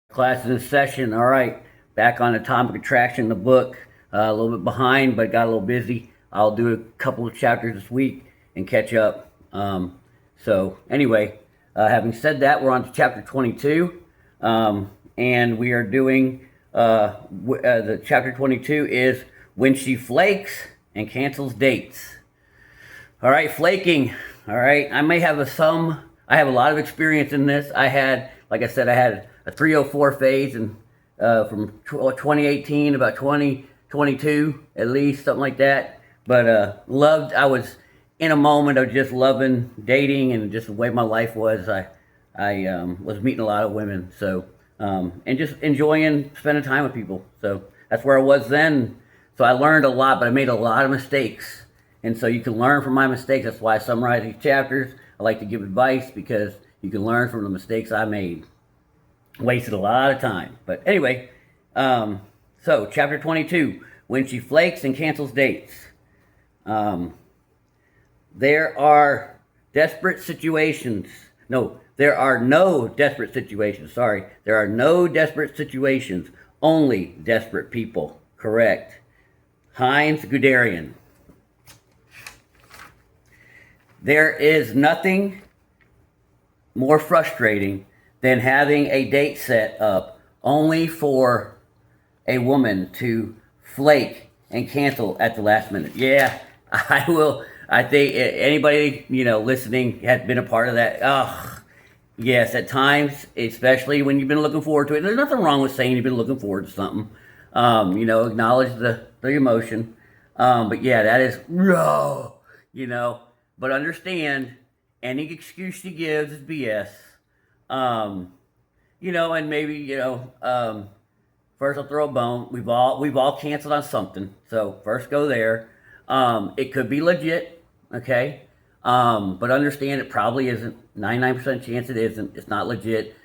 Class is in session. All right, back on Atomic Attraction, the book. A little bit behind, but got a little busy. I'll do a couple of chapters this week and catch up. So anyway, having said that, we're on to chapter 22, and we are doing the chapter 22 is when she flakes and cancels dates. All right, flaking. All right, I may have I have a lot of experience in this. Like I said, I had a 304 phase and from 2018 about 2022 at least, something like that. But I was in a moment of just loving dating and just the way my life was. I was meeting a lot of women, so and just enjoying spending time with people. So that's where I was then. So I learned a lot, but I made a lot of mistakes. And so you can learn from my mistakes. That's why I summarize these chapters. I like to give advice because you can learn from the mistakes I made. Wasted a lot of time. But anyway, so chapter 22, when she flakes and cancels dates. There are desperate situations. No, there are no desperate situations. Sorry. There are no desperate situations. Only desperate people. Correct. Heinz Guderian. There is nothing more frustrating than having a date set up only for a woman to flake and cancel at the last minute. Yeah, I will. I think anybody, listening has been a part of that. Ugh. Yes, at times, especially when you've been looking forward to it. There's nothing wrong with saying you've been looking forward to something. Acknowledge the emotion. But yeah, that is raw, But understand, any excuse she gives is BS. And maybe, first I'll throw a bone. We've all canceled on something. So first go there. It could be legit, okay? But understand it probably isn't. 99% chance it isn't. It's not legit.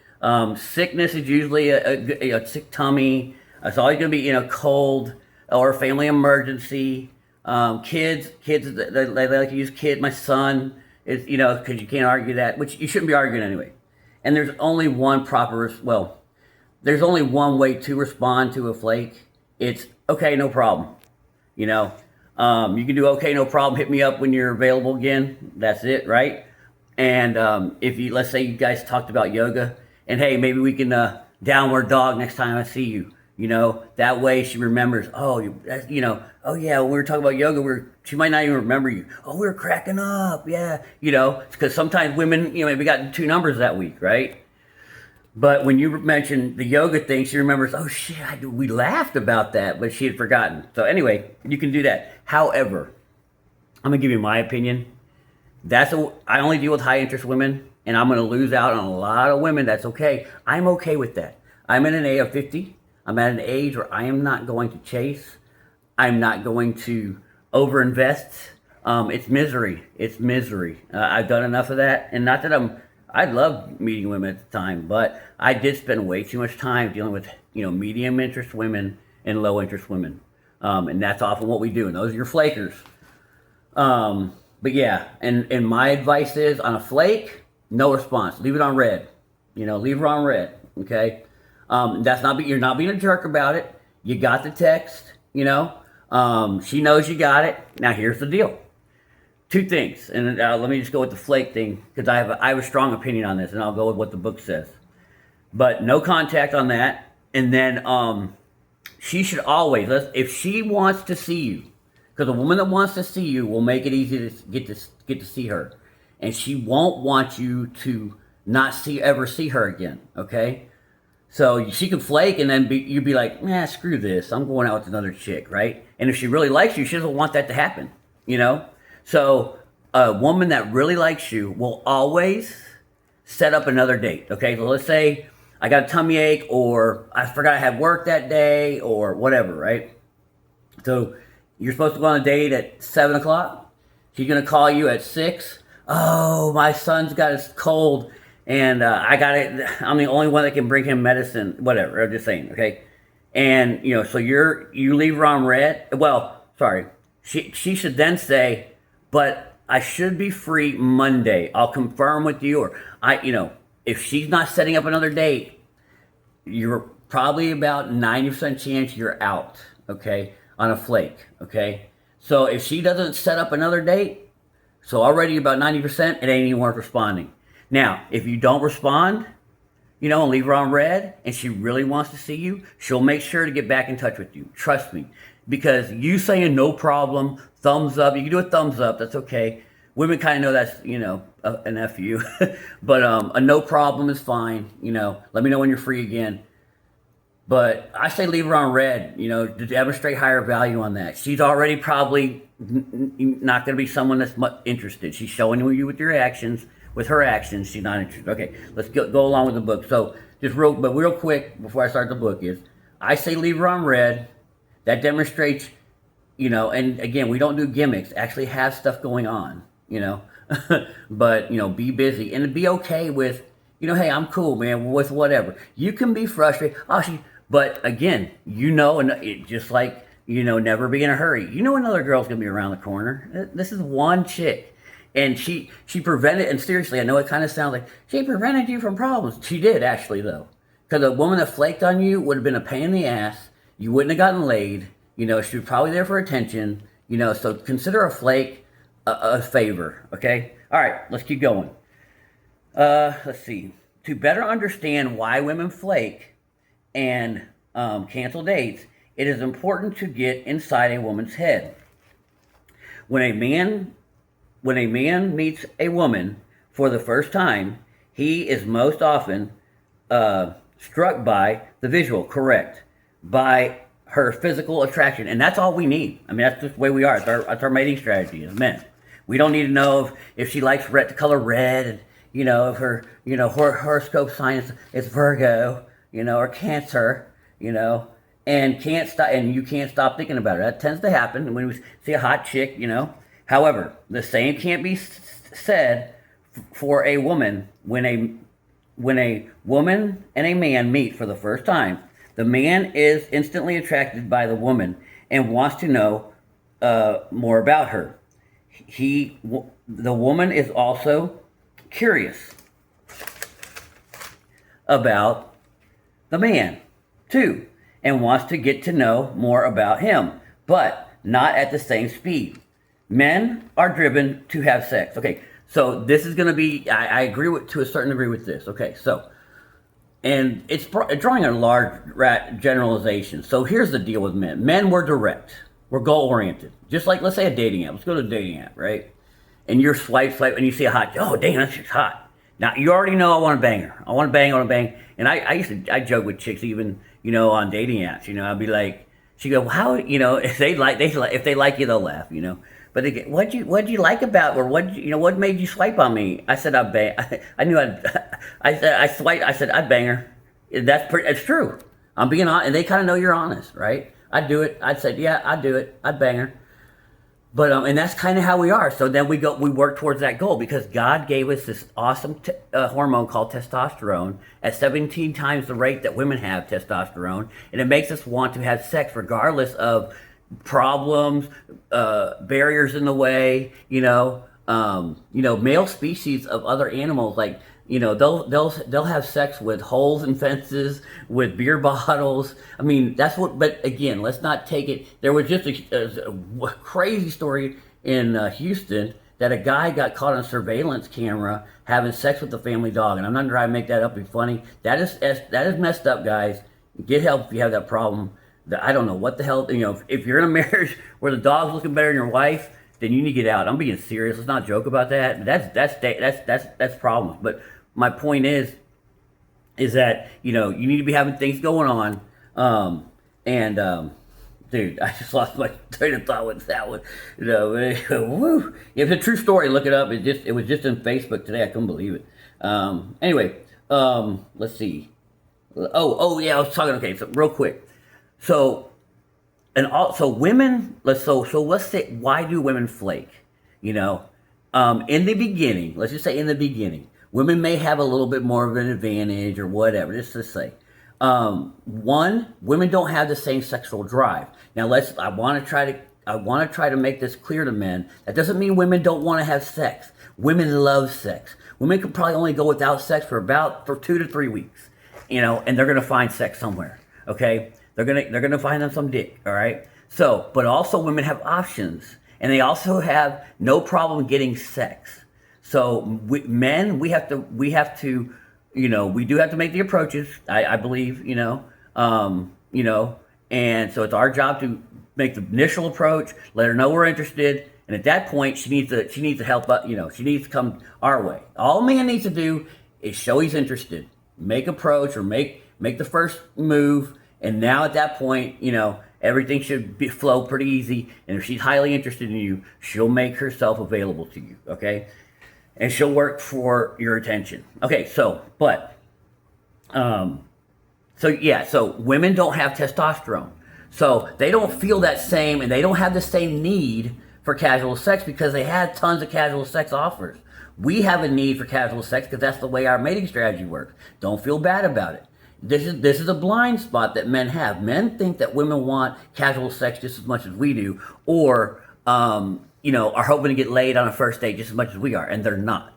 Sickness is usually a sick tummy. It's always going to be, cold or a family emergency. Kids, they like to use kid. My son is, because you can't argue that, which you shouldn't be arguing anyway. And there's only one there's only one way to respond to a flake. It's okay, no problem. You can do okay, no problem. Hit me up when you're available again. That's it, right? And let's say you guys talked about yoga, and hey, maybe we can downward dog next time I see you. That way she remembers. Oh yeah, when we were talking about yoga, she might not even remember you. Oh, we were cracking up, yeah. Because sometimes women, maybe got two numbers that week, right? But when you mentioned the yoga thing, she remembers. Oh shit, we laughed about that, but she had forgotten. So anyway, you can do that. However, I'm gonna give you my opinion. I only deal with high interest women, and I'm gonna lose out on a lot of women. That's okay. I'm okay with that. I'm in an A of 50. I'm at an age where I am not going to chase. I'm not going to overinvest. It's misery. It's misery. I've done enough of that. And not that I love meeting women at the time, but I did spend way too much time dealing with, medium interest women and low interest women. And that's often what we do. And those are your flakers. But yeah, and my advice is on a flake, no response. Leave it on red. Leave her on red. Okay. You're not being a jerk about it. You got the text, she knows you got it. Now here's the deal. Two things, and let me just go with the flake thing, because I have a strong opinion on this, and I'll go with what the book says. But no contact on that, and then she should always, if she wants to see you, because a woman that wants to see you will make it easy to get to see her, and she won't want you to not ever see her again. Okay. So she could flake, and then you'd be like, nah, screw this. I'm going out with another chick, right? And if she really likes you, she doesn't want that to happen, So a woman that really likes you will always set up another date, okay? So let's say I got a tummy ache, or I forgot I had work that day, or whatever, right? So you're supposed to go on a date at 7 o'clock. She's going to call you at 6. Oh, my son's got his cold. And I got it. I'm the only one that can bring him medicine. Whatever. I'm just saying. Okay. And so you leave her on red. Well, sorry. She should then say, but I should be free Monday. I'll confirm with you. Or if she's not setting up another date, you're probably about 90% chance you're out, okay, on a flake, okay? So if she doesn't set up another date, so already about 90%, it ain't even worth responding. Now, if you don't respond, and leave her on red, and she really wants to see you, she'll make sure to get back in touch with you. Trust me. Because you saying no problem, thumbs up, you can do a thumbs up, that's okay. Women kind of know that's, an F you. But a no problem is fine. Let me know when you're free again. But I say leave her on red, to demonstrate higher value on that. She's already probably not going to be someone that's much interested. She's showing you with your actions. With her actions, she's not interested. Okay, let's go along with the book. So just real quick before I start the book is, I say leave her on red. That demonstrates, and again, we don't do gimmicks. Actually have stuff going on, but, be busy and be okay with, hey, I'm cool, man, with whatever. You can be frustrated. But again, and it, just like, never be in a hurry. Another girl's going to be around the corner. This is one chick. And she prevented, and seriously, I know it kind of sounds like, she prevented you from problems. She did, actually, though. Because a woman that flaked on you would have been a pain in the ass. You wouldn't have gotten laid. She was probably there for attention. So consider a flake a favor, okay? All right, let's keep going. Let's see. To better understand why women flake and cancel dates, it is important to get inside a woman's head. When a man meets a woman for the first time, he is most often struck by the visual, correct, by her physical attraction. And that's all we need. I mean, that's just the way we are. That's our mating strategy as men. We don't need to know if she likes the color red, and, if her, horoscope sign is Virgo, or Cancer, and you can't stop thinking about it. That tends to happen when we see a hot chick, However, the same can't be said for a woman. When a woman and a man meet for the first time, the man is instantly attracted by the woman and wants to know more about her. The woman is also curious about the man too, and wants to get to know more about him, but not at the same speed. Men are driven to have sex. Okay, so this is going to be, I agree to a certain degree with this. Okay, so, and it's drawing a large generalization. So here's the deal with men. Men, we're direct. We're goal-oriented. Just like, let's say a dating app. Let's go to a dating app, right? And you're swipe, and you see a hot, oh, damn, that chick's hot. Now, you already know I want to bang her. I want to bang. And I joke with chicks even, on dating apps. I'd be like, she go, well, how, if they like you, they'll laugh, But they get, what'd you like about, or what made you swipe on me? I said, I'd bang. I knew I said, I'd bang her. It's true. I'm being honest, and they kind of know you're honest, right? I'd do it. I'd say, yeah, I'd do it. I'd bang her. But, and that's kind of how we are. So then we work towards that goal, because God gave us this awesome hormone called testosterone at 17 times the rate that women have testosterone. And it makes us want to have sex regardless of problems, barriers in the way, male species of other animals, like, they'll have sex with holes in fences, with beer bottles. I mean, that's what, but again, let's not take it. There was just a crazy story in Houston that a guy got caught on a surveillance camera having sex with the family dog. And I'm not trying to make that up and funny. That is messed up, guys. Get help if you have that problem. I don't know what the hell, if you're in a marriage where the dog's looking better than your wife, then you need to get out. I'm being serious. Let's not joke about that. That's problems. But my point is that, you need to be having things going on. Dude, I just lost my train of thought with that one. Woo. It's a true story. Look it up. It was just on Facebook today. I couldn't believe it. Anyway, let's see. Oh yeah, I was talking. Okay, so real quick. So women. Let's say, why do women flake? In the beginning, let's just say in the beginning, women may have a little bit more of an advantage or whatever. Just to say, women don't have the same sexual drive. Now I want to try to make this clear to men. That doesn't mean women don't want to have sex. Women love sex. Women could probably only go without sex for 2 to 3 weeks. and they're gonna find sex somewhere. Okay, they're gonna find them some dick. All right. So, but also women have options, and they also have no problem getting sex. So men, we have to, we do have to make the approaches. I believe, and so it's our job to make the initial approach, let her know we're interested, and at that point, she needs to help. She needs to come our way. All a man needs to do is show he's interested, make approach, or make the first move, and now at that point, everything should flow pretty easy. And if she's highly interested in you, she'll make herself available to you. Okay, and she'll work for your attention. Okay, so women don't have testosterone. So they don't feel that same, and they don't have the same need for casual sex because they had tons of casual sex offers. We have a need for casual sex because that's the way our mating strategy works. Don't feel bad about it. This is a blind spot that men have. Men think that women want casual sex just as much as we do, or are hoping to get laid on a first date just as much as we are, and they're not.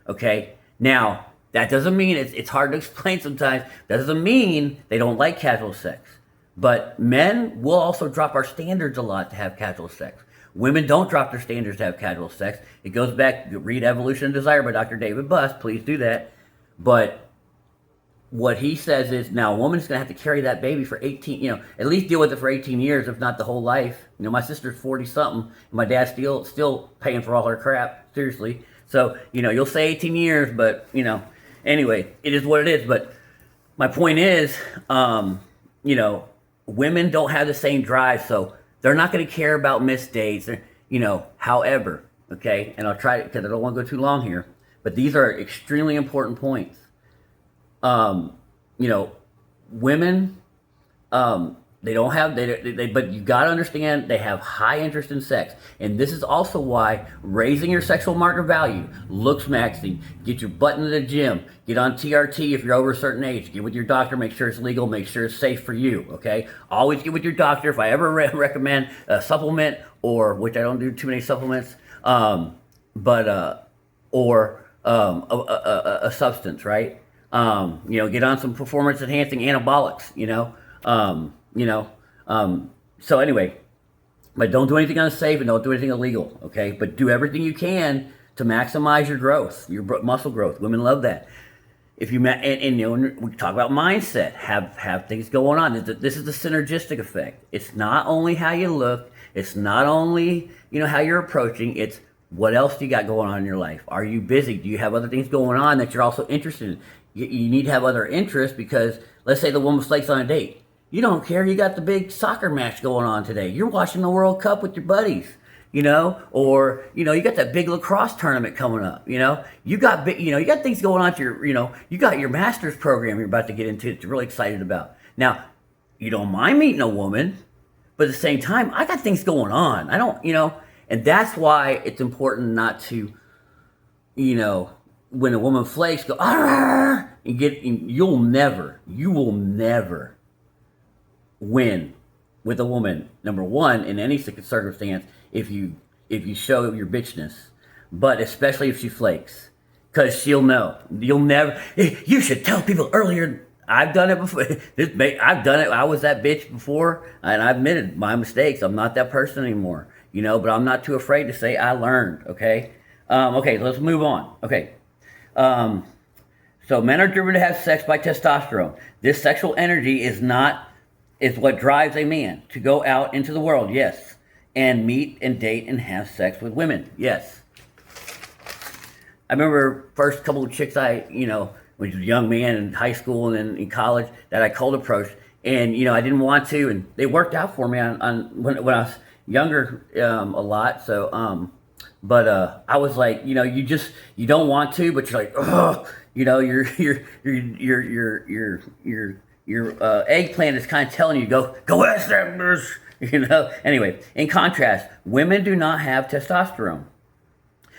Okay? Now, that doesn't mean it's hard to explain sometimes. That doesn't mean they don't like casual sex. But men will also drop our standards a lot to have casual sex. Women don't drop their standards to have casual sex. It goes back, read Evolution of Desire by Dr. David Buss. Please do that. But what he says is, now a woman's going to have to carry that baby for 18, at least deal with it for 18 years, if not the whole life. My sister's 40-something, and my dad's still paying for all her crap, seriously. So, you'll say 18 years, but, anyway, it is what it is. But my point is, women don't have the same drive, so they're not going to care about missed dates, however, okay? And I'll try it because I don't want to go too long here, but these are extremely important points. Women, they don't have, but you got to understand they have high interest in sex. And this is also why raising your sexual marker value, looks maxing, get your butt into the gym, get on TRT if you're over a certain age, get with your doctor, make sure it's legal, make sure it's safe for you, okay? Always get with your doctor. If I ever recommend a supplement, or, which I don't do too many supplements, a substance, right? Get on some performance enhancing anabolics, so anyway, but don't do anything unsafe and don't do anything illegal, okay? But do everything you can to maximize your growth, your muscle growth. Women love that. If you we talk about mindset, have things going on. This is the synergistic effect. It's not only how you look, it's not only how you're approaching. It's what else do you got going on in your life? Are you busy? Do you have other things going on that you're also interested in? You need to have other interests, because let's say the woman flakes on a date. You don't care. You got the big soccer match going on today. You're watching the World Cup with your buddies, or, you got that big lacrosse tournament coming up, you got you got things going on to you got your master's program you're about to get into that you're really excited about. Now, you don't mind meeting a woman, but at the same time, I got things going on. I don't, and that's why it's important not to, when a woman flakes, go, ah, and you will never win with a woman, number one, in any circumstance, if you show your bitchness, but especially if she flakes, because she'll know. You'll never, you should tell people earlier. I've done it before. I've done it. I was that bitch before, and I admitted my mistakes. I'm not that person anymore, but I'm not too afraid to say I learned, okay? Okay, let's move on. Okay. So men are driven to have sex by testosterone. This sexual energy is what drives a man to go out into the world, yes, and meet and date and have sex with women, yes. I remember first couple of chicks when I was a young man in high school and then in college that I cold approached, and I didn't want to, and they worked out for me on when I was younger a lot. So but I was like, you don't want to, but you're like, oh, your eggplant is kind of telling you, go ask that bitch, Anyway, in contrast, women do not have testosterone.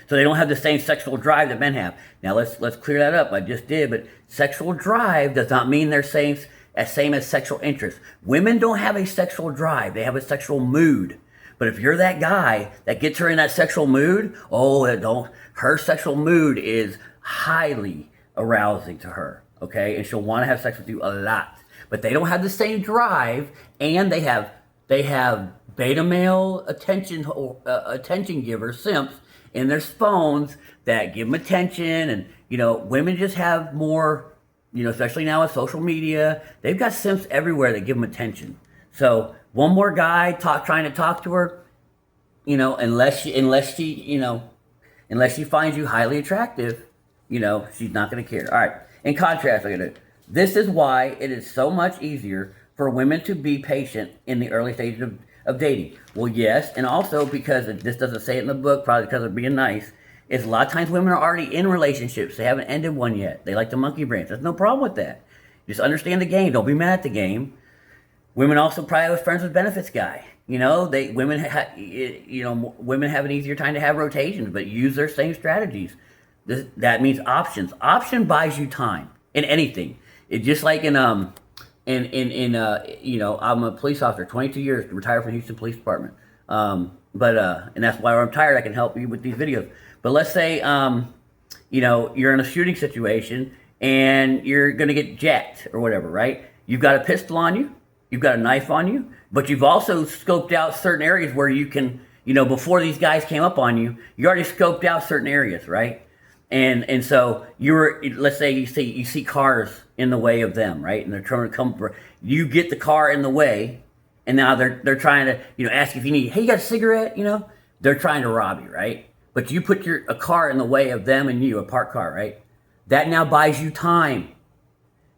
So they don't have the same sexual drive that men have. Now let's clear that up. I just did, but sexual drive does not mean they're same as sexual interest. Women don't have a sexual drive. They have a sexual mood. But if you're that guy that gets her in that sexual mood, her sexual mood is highly arousing to her. okay? And she'll want to have sex with you a lot. But they don't have the same drive, and they have beta male attention givers, simps, in their phones that give them attention. And women just have more, especially now with social media, they've got simps everywhere that give them attention. So one more guy trying to talk to her, unless she finds you highly attractive, she's not going to care. All right. In contrast, look at it. This is why it is so much easier for women to be patient in the early stages of dating. Well, yes, and also because this doesn't say it in the book, probably because of being nice, is a lot of times women are already in relationships. They haven't ended one yet. They like the monkey branch. There's no problem with that. Just understand the game. Don't be mad at the game. Women also probably have a friends with benefits guy. Women have an easier time to have rotations, but use their same strategies. That means options. Option buys you time in anything. It just like I'm a police officer, 22 years, retired from Houston Police Department. And that's why I'm tired. I can help you with these videos. But let's say, you're in a shooting situation and you're going to get jacked or whatever, right? You've got a pistol on you. You've got a knife on you. But you've also scoped out certain areas where you can, before these guys came up on you, you already scoped out certain areas, right? And so let's say you see cars in the way of them, right? And they're trying to come, you get the car in the way, and now they're trying to, ask if you need, hey, you got a cigarette? They're trying to rob you, right? But you put a car in the way of them and you, a parked car, right? That now buys you time,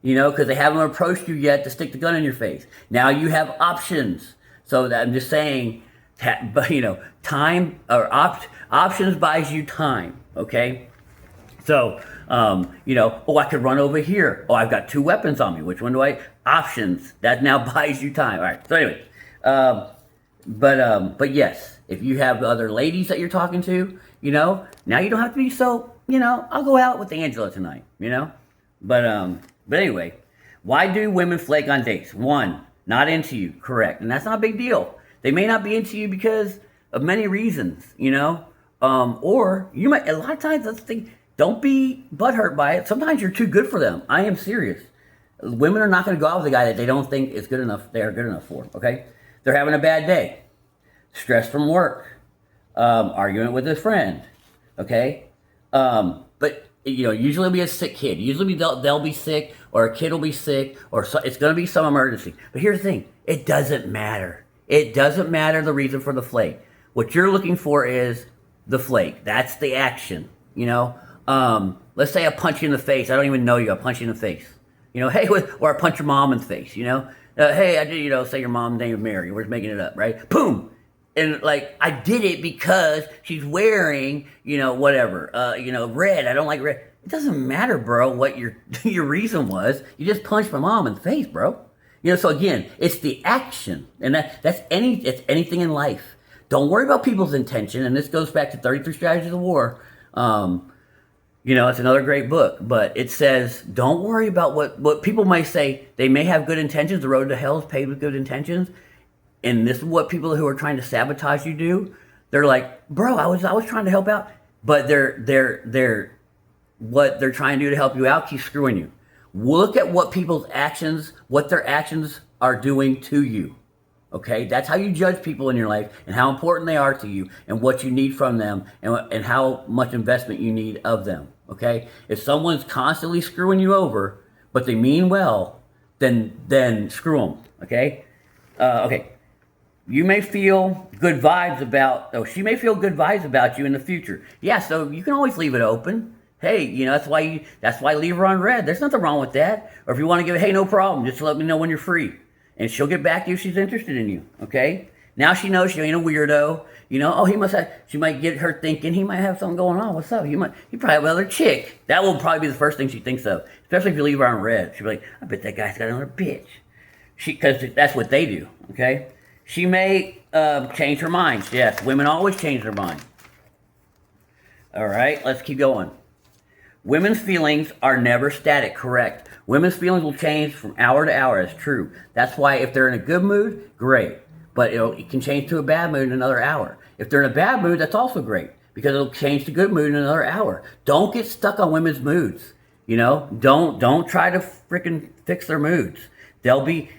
because they haven't approached you yet to stick the gun in your face. Now you have options. So I'm just saying, time or options buys you time, okay? So, I could run over here. Oh, I've got 2 weapons on me. Which one do I? Options. That now buys you time. All right. So anyway, but yes, if you have other ladies that you're talking to, now you don't have to be so, I'll go out with Angela tonight, But anyway, why do women flake on dates? 1, not into you. Correct. And that's not a big deal. They may not be into you because of many reasons, or you might, a lot of times, let's think, don't be butthurt by it. Sometimes you're too good for them. I am serious. Women are not going to go out with a guy that they don't think is good enough, they're good enough for, okay? They're having a bad day. Stress from work. Argument with a friend, okay? But, usually it'll be a sick kid. Usually they'll be sick, or a kid will be sick, or it's going to be some emergency. But here's the thing. It doesn't matter. It doesn't matter the reason for the flake. What you're looking for is the flake. That's the action, Let's say I punch you in the face. I don't even know you. I punch you in the face. Hey, or I punch your mom in the face, hey, I did, say your mom's name is Mary. We're just making it up, right? Boom. And I did it because she's wearing, whatever, red. I don't like red. It doesn't matter, bro, what your reason was. You just punched my mom in the face, bro. So again, it's the action. And it's anything in life. Don't worry about people's intention. And this goes back to 33 Strategies of War. It's another great book, but it says, don't worry about what people might say. They may have good intentions. The road to hell is paved with good intentions. And this is what people who are trying to sabotage you do. They're like, bro, I was trying to help out. But what they're trying to do to help you out keeps screwing you. Look at what their actions are doing to you. Okay, that's how you judge people in your life and how important they are to you and what you need from them and how much investment you need of them. Okay, if someone's constantly screwing you over, but they mean well, then screw them. Okay, okay. You may feel good vibes she may feel good vibes about you in the future. Yeah, so you can always leave it open. Hey, that's why leave her on red. There's nothing wrong with that. Or if you want to give it, hey, no problem. Just let me know when you're free. And she'll get back to you if she's interested in you, okay? Now she knows she ain't a weirdo. She might get her thinking, he might have something going on. What's up? He probably have another chick. That will probably be the first thing she thinks of. Especially if you leave her on red. She'll be like, I bet that guy's got another bitch. Because that's what they do, okay? She may change her mind. Yes, women always change their mind. All right, let's keep going. Women's feelings are never static, correct. Women's feelings will change from hour to hour, that's true. That's why if they're in a good mood, great. But it can change to a bad mood in another hour. If they're in a bad mood, that's also great. Because it'll change to good mood in another hour. Don't get stuck on women's moods. You know, don't try to freaking fix their moods. They'll be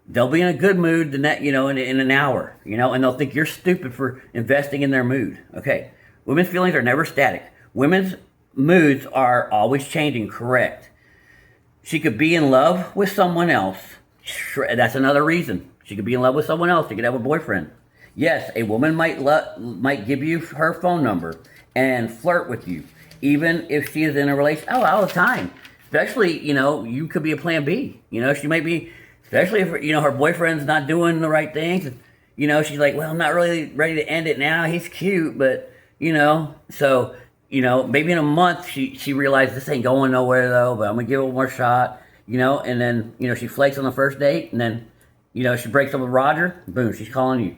they'll be in a good mood in an hour, and they'll think you're stupid for investing in their mood. Okay, women's feelings are never static. Women's moods are always changing. Correct. She could be in love with someone else. That's another reason. She could be in love with someone else. She could have a boyfriend. Yes, a woman might give you her phone number and flirt with you, even if she is in a relationship. Oh, all the time. Especially, you could be a plan B. She might be, especially if, her boyfriend's not doing the right things. She's like, well, I'm not really ready to end it now. He's cute, but, so, maybe in a month she realized this ain't going nowhere though, but I'm going to give it one more shot, and then, she flakes on the first date, and then, she breaks up with Roger, boom, she's calling you,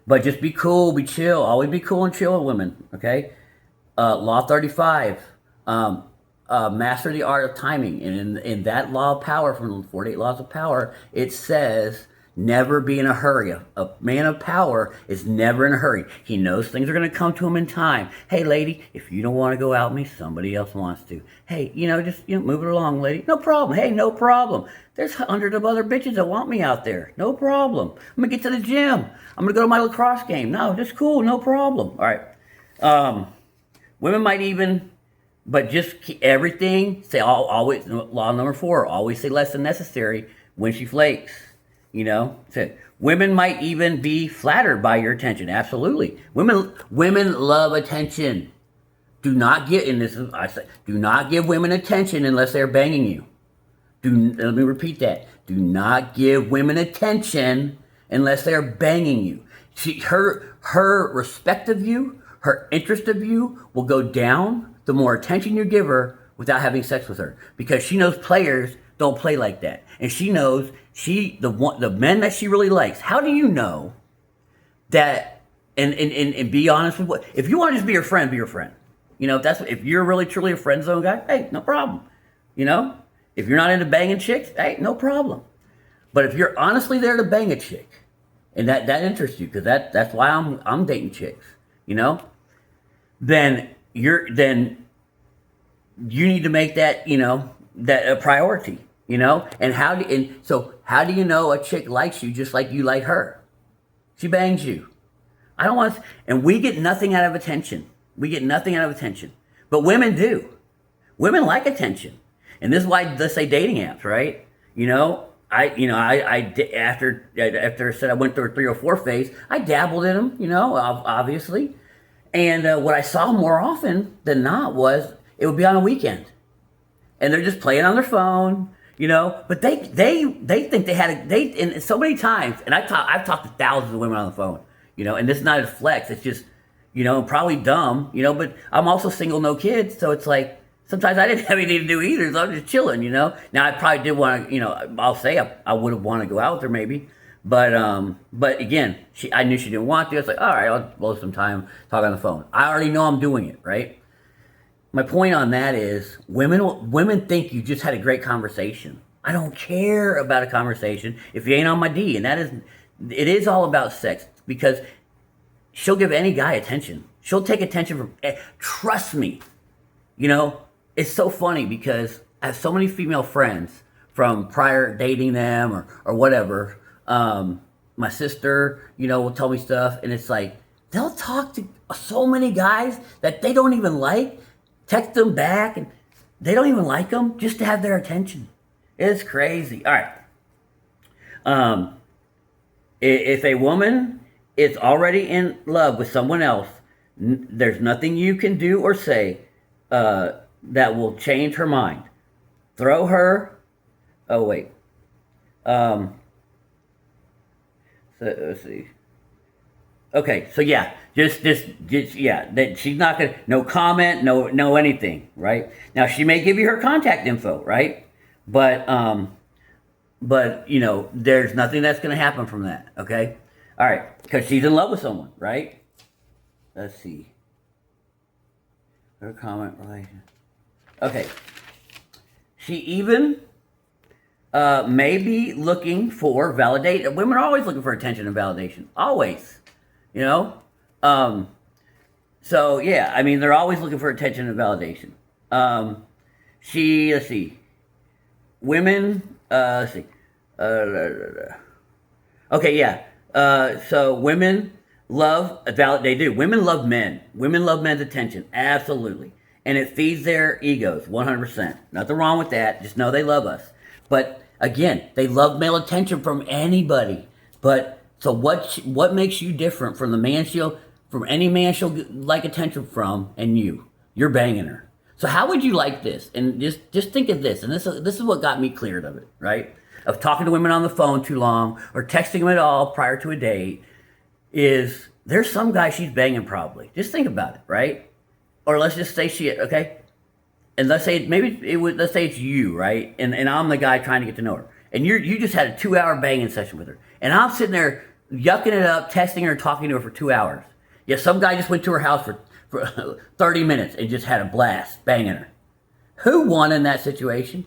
But just be cool, be chill. Always be cool and chill with women, okay? Law 35, master the art of timing. And in that law of power, from the 48 laws of power, it says never be in a hurry. A man of power is never in a hurry. He knows things are going to come to him in time. Hey, lady, if you don't want to go out with me, somebody else wants to. Hey, just move it along, lady. No problem. Hey, no problem. There's hundreds of other bitches that want me out there. No problem. I'm going to get to the gym. I'm going to go to my lacrosse game. No, just cool. No problem. All right. Women might even, but just keep everything, say always, law number 4, always say less than necessary when she flakes. So women might even be flattered by your attention. Absolutely. Women love attention. Do not give women attention unless they're banging you. Let me repeat that. Do not give women attention unless they're banging you. Her respect of you, her interest of you will go down the more attention you give her without having sex with her, because she knows players don't play like that, and she knows the men that she really likes. How do you know that? And be honest with what, if you want to just be your friend, be your friend. If you're really truly a friend zone guy, hey, no problem. If you're not into banging chicks, hey, no problem. But if you're honestly there to bang a chick, and that interests you, because that's why I'm dating chicks, then you need to make that that a priority, And how do you know a chick likes you just like you like her? She bangs you. And we get nothing out of attention. But women do. Women like attention. And this is why, let's say, dating apps, right? After I said I went through a 3 or 4 phase, I dabbled in them, obviously. And what I saw more often than not was it would be on a weekend, and they're just playing on their phone, But they think they had a date, and so many times. And I've talked to thousands of women on the phone, And this is not a flex. It's just, probably dumb, But I'm also single, no kids, so it's like. Sometimes I didn't have anything to do either, so I'm just chilling, Now, I probably did want to, I'll say I would have wanted to go out with her maybe. But again, I knew she didn't want to. I was like, all right, I'll blow some time talking on the phone. I already know I'm doing it, right? My point on that is women think you just had a great conversation. I don't care about a conversation if you ain't on my D. And it is all about sex, because she'll give any guy attention. She'll take attention from, trust me, It's so funny because I have so many female friends from prior dating them or whatever. My sister, will tell me stuff, and it's like they'll talk to so many guys that they don't even like, text them back, and they don't even like them just to have their attention. It's crazy. All right. If a woman is already in love with someone else, there's nothing you can do or say that will change her mind. Throw her. Oh wait. So let's see. Okay, so yeah, just yeah. That she's not gonna, no comment, no anything, right? Now she may give you her contact info, right? But there's nothing that's gonna happen from that. Okay, all right, because she's in love with someone, right? Let's see. Her comment relation. Okay. She even may be looking for validation. Women are always looking for attention and validation. Always. So, yeah, they're always looking for attention and validation. Um, let's see, women, let's see, uh, okay, yeah. So women they do. Women love men. Women love men's attention, absolutely. And it feeds their egos, 100%. Nothing wrong with that. Just know they love us. But again, they love male attention from anybody. But so what makes you different from from any man she'll like attention from and you? You're banging her. So how would you like this? And just think of this. And this is what got me cleared of it, right? Of talking to women on the phone too long or texting them at all prior to a date is there's some guy she's banging probably. Just think about it, right? Or let's just say okay? And let's say let's say it's you, right? And I'm the guy trying to get to know her. And you just had a 2-hour banging session with her. And I'm sitting there yucking it up, texting her, talking to her for 2 hours. Yeah, some guy just went to her house for 30 minutes and just had a blast banging her. Who won in that situation?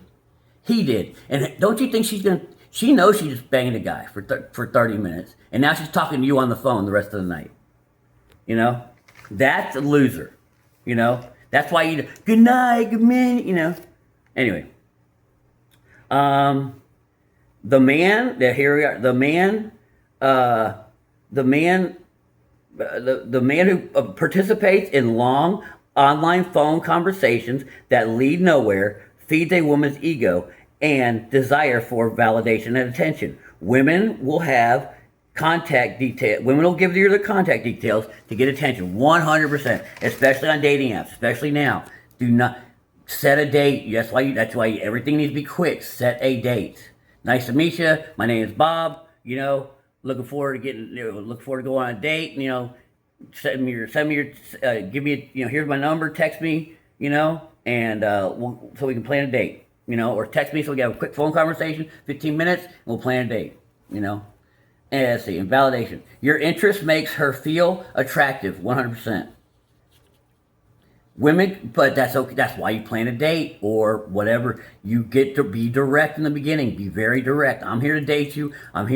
He did. And don't you think she knows she's just banging a guy for 30 minutes, and now she's talking to you on the phone the rest of the night. You know? That's a loser. You know? That's why good night, good minute, you know? Anyway. Here we are. The man who participates in long online phone conversations that lead nowhere feeds a woman's ego and desire for validation and attention. Women will have contact details. Women will give you their contact details to get attention, 100%, especially on dating apps, especially now. Do not set a date. That's why everything needs to be quick. Set a date. Nice to meet you. My name is Bob. You know, looking forward to going on a date. You know, give me, here's my number. Text me. You know, and so we can plan a date. You know, or text me so we can have a quick phone conversation, 15 minutes, and we'll plan a date. You know, and let's see, and validation. Your interest makes her feel attractive, 100%. Women, but that's okay. That's why you plan a date or whatever. You get to be direct in the beginning. Be very direct. I'm here to date you. I want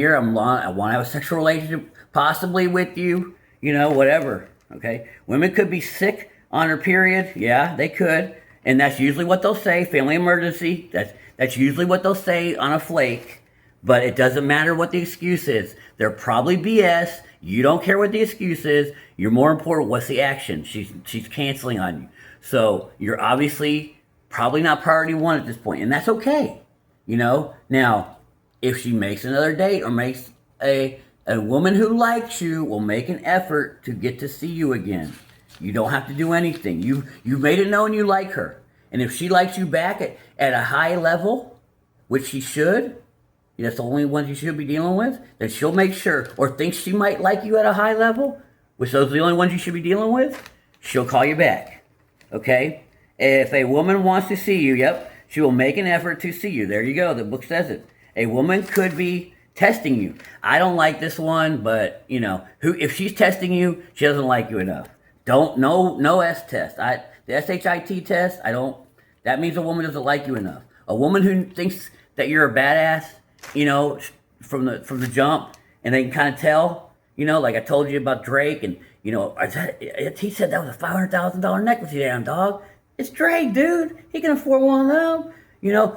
to have a sexual relationship, possibly with you. You know, whatever. Okay. Women could be sick on her period. Yeah, they could, and that's usually what they'll say. Family emergency. That's usually what they'll say on a flake. But it doesn't matter what the excuse is. They're probably BS. You don't care what the excuse is. You're more important. What's the action? She's canceling on you. So you're obviously probably not priority one at this point, and that's okay. You know. Now, if she makes another date or makes a woman who likes you will make an effort to get to see you again. You don't have to do anything. You made it known you like her, and if she likes you back at a high level, which she should. That's the only ones you should be dealing with. Then she'll make sure, or thinks she might like you at a high level, which those are the only ones you should be dealing with. She'll call you back. Okay? If a woman wants to see you, she will make an effort to see you. There you go. The book says it. A woman could be testing you. I don't like this one, but if she's testing you, she doesn't like you enough. No S test. The SHIT test. That means a woman doesn't like you enough. A woman who thinks that you're a badass. From the jump, and they can kind of tell, like I told you about Drake, and he said that was a $500,000 necklace, damn dog. It's Drake, dude. He can afford one of them.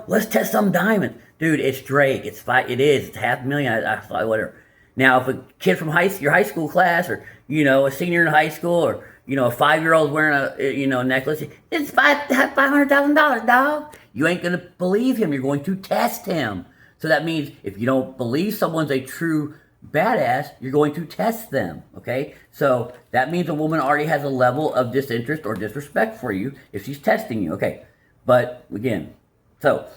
Let's test some diamonds, dude. It's Drake. It's $500,000. I thought whatever. Now, if a kid from your high school class, or a senior in high school, or a 5-year-old wearing a necklace, it's $500,000, dog. You ain't gonna believe him. You're going to test him. So that means if you don't believe someone's a true badass, you're going to test them, okay? So that means a woman already has a level of disinterest or disrespect for you if she's testing you, okay? But again, so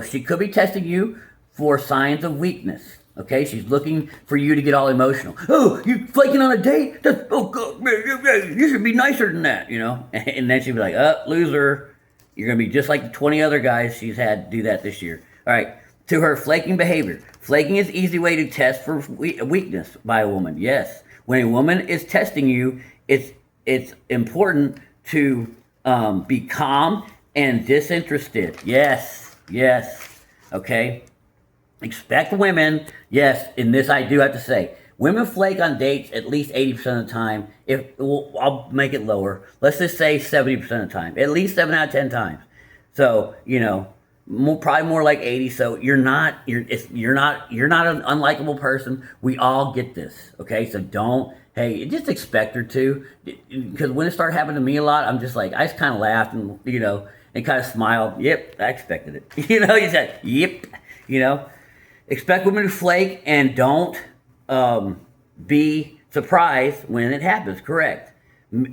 she could be testing you for signs of weakness, okay? She's looking for you to get all emotional. Oh, you flaking on a date? You should be nicer than that, And then she'd be like, loser. You're going to be just like the 20 other guys she's had do that this year. All right. To her flaking behavior. Flaking is an easy way to test for weakness by a woman. Yes. When a woman is testing you, it's important to be calm and disinterested. Yes. Okay. Expect women, yes, in this I do have to say, Women flake on dates at least 80% of the time. I'll make it lower. Let's just say 70% of the time. At least 7 out of 10 times. So, probably more like 80. So you're not an unlikable person. We all get this. Okay, so just expect her to, because when it started happening to me a lot, I'm just like, I just kind of laughed and and kind of smiled. Yep, I expected it. You said, yep. Expect women to flake and don't be surprised when it happens. Correct.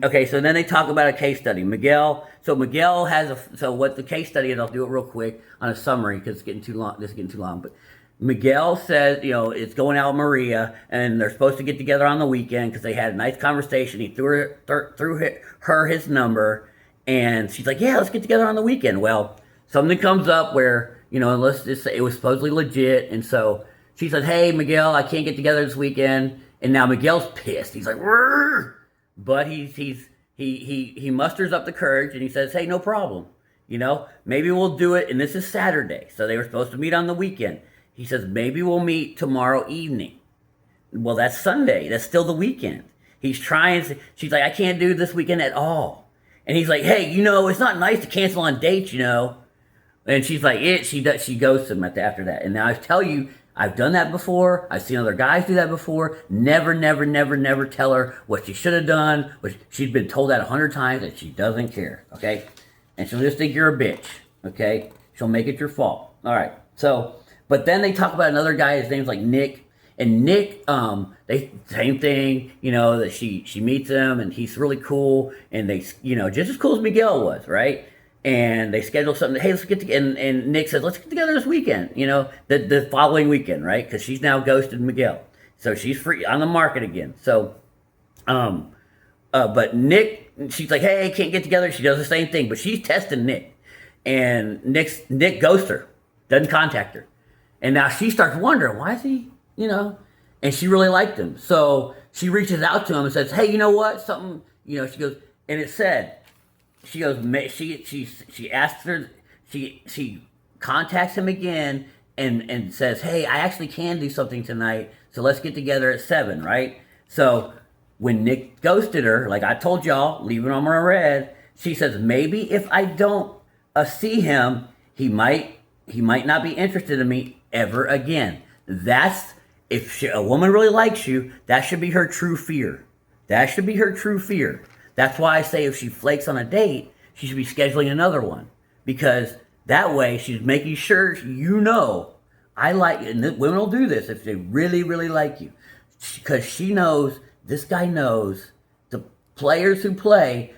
Okay, so then they talk about a case study. Miguel has what the case study is, I'll do it real quick on a summary because it's getting too long. This is getting too long. But Miguel says, it's going out with Maria, and they're supposed to get together on the weekend because they had a nice conversation. He threw her his number, and she's like, yeah, let's get together on the weekend. Well, something comes up where, let's just say it was supposedly legit, and so she said, hey, Miguel, I can't get together this weekend, and now Miguel's pissed. He's like, "Rrr." But he musters up the courage and he says, hey, no problem. Maybe we'll do it. And this is Saturday. So they were supposed to meet on the weekend. He says, maybe we'll meet tomorrow evening. Well, that's Sunday. That's still the weekend. She's like, I can't do this weekend at all. And he's like, hey, it's not nice to cancel on dates, And she's like, she ghosts him after that. And now I tell you, I've done that before. I've seen other guys do that before. Never, never, never, never tell her what she should have done. She's been told that 100 times and she doesn't care, okay? And she'll just think you're a bitch, okay? She'll make it your fault. All right, so, but then they talk about another guy, his name's like Nick. And Nick, same thing, that she meets him and he's really cool. And they, just as cool as Miguel was, right? And they schedule something. Hey, let's get together. And Nick says, let's get together this weekend. The following weekend, right? Because she's now ghosted Miguel, so she's free on the market again. So, but Nick, she's like, hey, can't get together. She does the same thing, but she's testing Nick, and Nick ghosts her, doesn't contact her, and now she starts wondering why is he, and she really liked him, so she reaches out to him and says, hey, you know what? Something, she goes, and it said. She goes. She asks her. She contacts him again and says, "Hey, I actually can do something tonight, so let's get together at 7, right?" So when Nick ghosted her, like I told y'all, leaving on red, she says, "Maybe if I don't see him, he might not be interested in me ever again." That's a woman really likes you. That should be her true fear. That should be her true fear. That's why I say if she flakes on a date, she should be scheduling another one. Because that way she's making sure I like you. And women will do this if they really, really like you. Because she knows, this guy knows, the players who play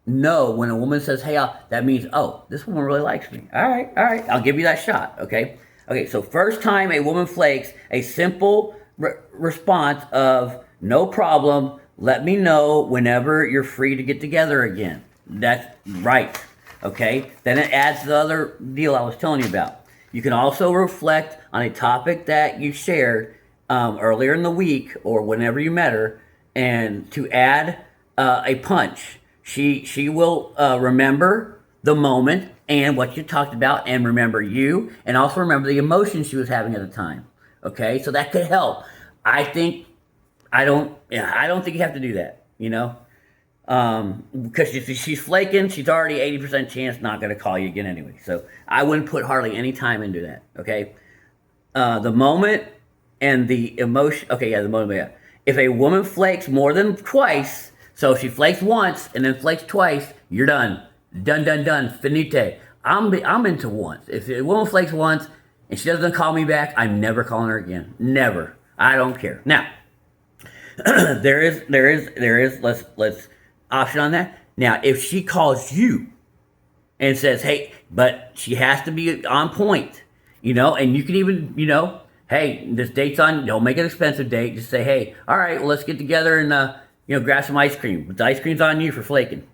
know when a woman says, hey, that means, this woman really likes me. All right, I'll give you that shot, okay? Okay, so first time a woman flakes, a simple response of, no problem, let me know whenever you're free to get together again. That's right. Okay? Then it adds the other deal I was telling you about. You can also reflect on a topic that you shared earlier in the week or whenever you met her, and to add a punch. She will remember the moment and what you talked about, and remember you, and also remember the emotions she was having at the time. Okay? So that could help. I don't think you have to do that, because if she's flaking, she's already 80% chance not going to call you again anyway. So I wouldn't put hardly any time into that, okay? The moment and the emotion, okay, yeah, the moment, yeah. If a woman flakes more than twice, so if she flakes once and then flakes twice, you're done. Done, finite. I'm into once. If a woman flakes once and she doesn't call me back, I'm never calling her again. Never. I don't care. Now, there is let's option on that. Now, if she calls you and says, hey, but she has to be on point, and you can even, hey, this date's on, don't make it an expensive date. Just say, hey, all right, well, let's get together and, grab some ice cream. But the ice cream's on you for flaking.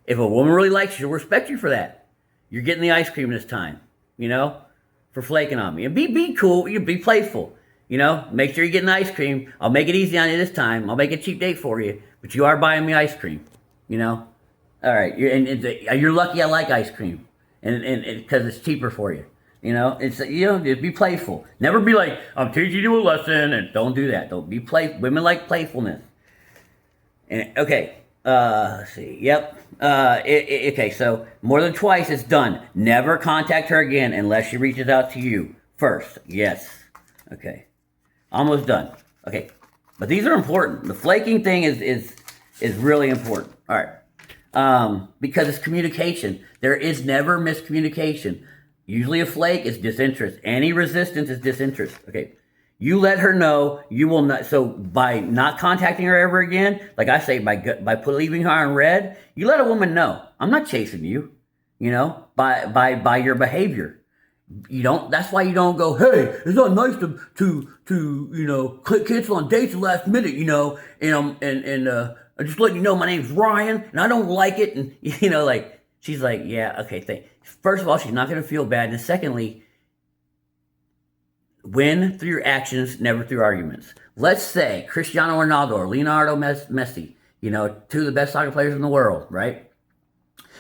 If a woman really likes you, she'll respect you for that. You're getting the ice cream this time, for flaking on me. And be cool, be playful. Make sure you're getting ice cream. I'll make it easy on you this time. I'll make a cheap date for you, but you are buying me ice cream. All right. You're lucky I like ice cream, and because it's cheaper for you. It's just be playful. Never be like, I'm teaching you a lesson, and don't do that. Don't be play. Women like playfulness. And okay, let's see. Yep. Okay, so more than twice, it's done. Never contact her again unless she reaches out to you first. Yes. Okay. Almost done. Okay, but these are important. The flaking thing is really important. All right. Because it's communication. There is never miscommunication. Usually a flake is disinterest. Any resistance is disinterest. Okay. You let her know you will not. So by not contacting her ever again, like I say, by leaving her on red, you let a woman know I'm not chasing you. By your behavior. You don't. That's why you don't go. Hey, it's not nice to cancel on dates at the last minute. And I just let you know my name's Ryan and I don't like it. And like she's like, yeah, okay. First of all, she's not going to feel bad, and secondly, win through your actions, never through arguments. Let's say Cristiano Ronaldo or Leonardo Messi, two of the best soccer players in the world, right?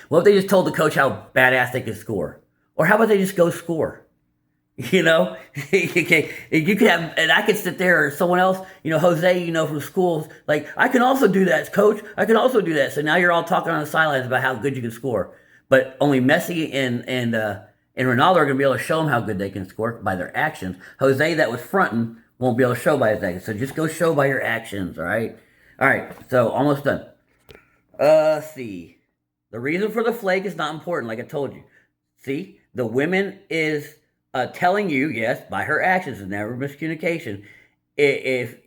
What if they just told the coach how badass they could score? Or how about they just go score? Okay, you could have, and I could sit there, or someone else, Jose, from school, like, I can also do that, coach. I can also do that. So now you're all talking on the sidelines about how good you can score. But only Messi and Ronaldo are going to be able to show them how good they can score by their actions. Jose, that was fronting, won't be able to show by his actions. So just go show by your actions, all right? All right, so almost done. Let's see. The reason for the flake is not important, like I told you. See, the woman is telling you, yes, by her actions, and never miscommunication. If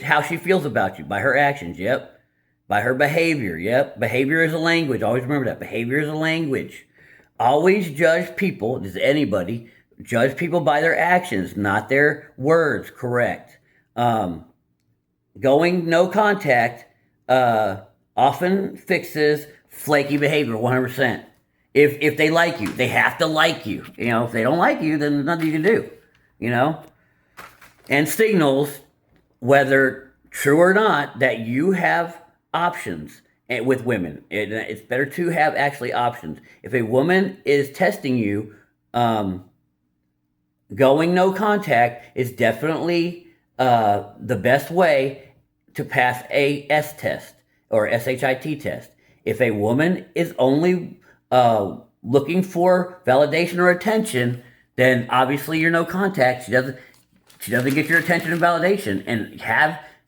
how she feels about you by her actions, yep. By her behavior, yep. Behavior is a language. Always remember that. Behavior is a language. Always judge people, does anybody, judge people by their actions, not their words, correct. Going no contact often fixes flaky behavior 100%. If they like you, they have to like you. If they don't like you, then there's nothing you can do. And signals, whether true or not, that you have options with women. It's better to have actually options. If a woman is testing you, going no contact is definitely the best way to pass a S test or SHIT test. If a woman is only looking for validation or attention, then obviously you're no contact. She doesn't get your attention and validation. And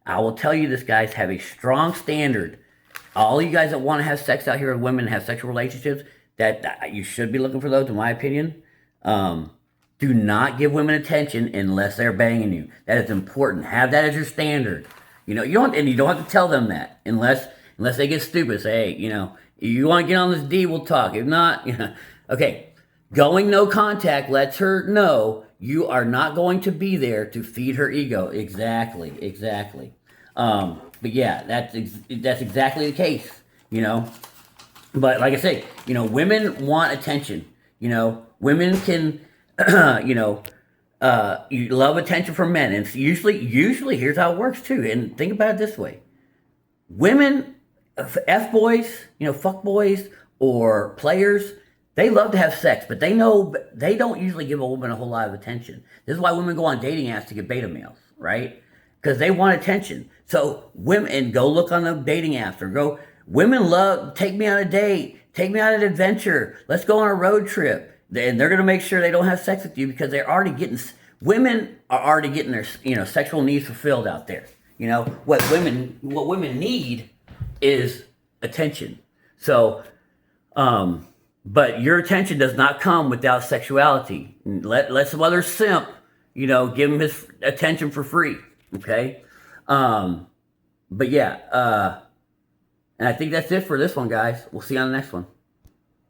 I will tell you this, guys, have a strong standard. All you guys that want to have sex out here with women, have sexual relationships, that you should be looking for those, in my opinion. Do not give women attention unless they're banging you. That is important. Have that as your standard. You don't have to tell them that unless they get stupid. Say, hey, you want to get on this D, we'll talk. If not, okay. Going no contact lets her know you are not going to be there to feed her ego. Exactly. But yeah, that's exactly the case. But like I say, women want attention. Women can, you love attention from men, and it's usually here's how it works too. And think about it this way: women, F boys, fuck boys or players, they love to have sex, but they know they don't usually give a woman a whole lot of attention. This is why women go on dating apps to get beta males, right? Because they want attention. So women, go look on the dating apps, or women love, take me on a date, take me on an adventure, let's go on a road trip. And they're going to make sure they don't have sex with you because women are already getting their, sexual needs fulfilled out there. What women need is attention. So, but your attention does not come without sexuality. Let some other simp, give him his attention for free. Okay. But yeah, and I think that's it for this one, guys. We'll see you on the next one.